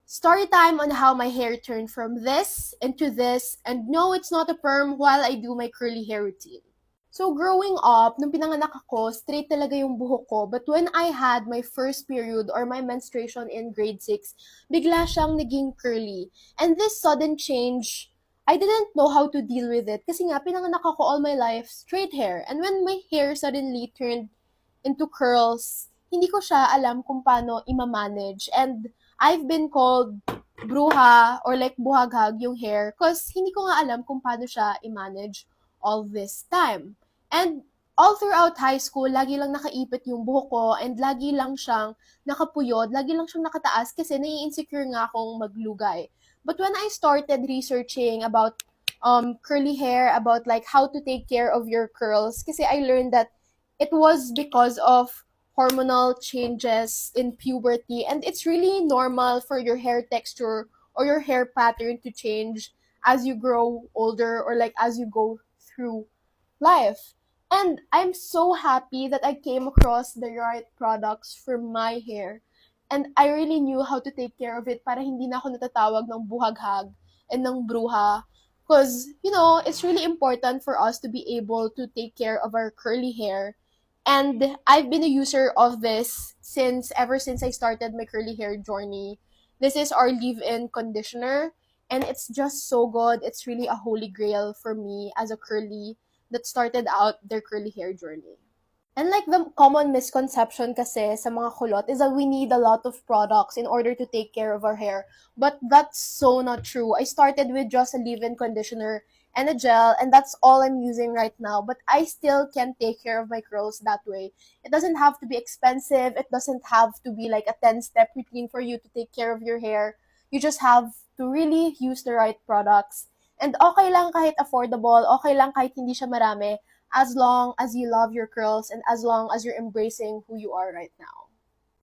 Story time on how my hair turned from this into this, and no, it's not a perm while I do my curly hair routine. So growing up, nung pinanganak ako, straight talaga yung buhok ko. But when I had my first period or my menstruation in grade 6, bigla siyang naging curly. And this sudden change, I didn't know how to deal with it. Kasi nga, pinanganak ako all my life, straight hair. And when my hair suddenly turned into curls, hindi ko siya alam kung paano i-manage. And I've been called bruha or like buhaghag yung hair because hindi ko nga alam kung paano siya i-manage all this time. And all throughout high school, lagi lang nakaipit yung buhok ko and lagi lang siyang nakapuyod, lagi lang siyang nakataas kasi nai-insecure nga akong maglugay. But when I started researching about curly hair, about like how to take care of your curls, kasi I learned that it was because of hormonal changes in puberty, and it's really normal for your hair texture or your hair pattern to change as you grow older or like as you go through life. And I'm so happy that I came across the right products for my hair. And I really knew how to take care of it para hindi na ako natatawag ng buhaghag and ng bruha. Because, it's really important for us to be able to take care of our curly hair. And I've been a user of this ever since I started my curly hair journey. This is our leave-in conditioner, and it's just so good. It's really a holy grail for me as a curly that started out their curly hair journey. And like the common misconception kasi sa mga kulot is that we need a lot of products in order to take care of our hair. But that's so not true. I started with just a leave-in conditioner and a gel, and that's all I'm using right now. But I still can take care of my curls that way. It doesn't have to be expensive. It doesn't have to be like a 10-step routine for you to take care of your hair. You just have to really use the right products. And okay lang kahit affordable, okay lang kahit hindi siya marami, as long as you love your curls and as long as you're embracing who you are right now.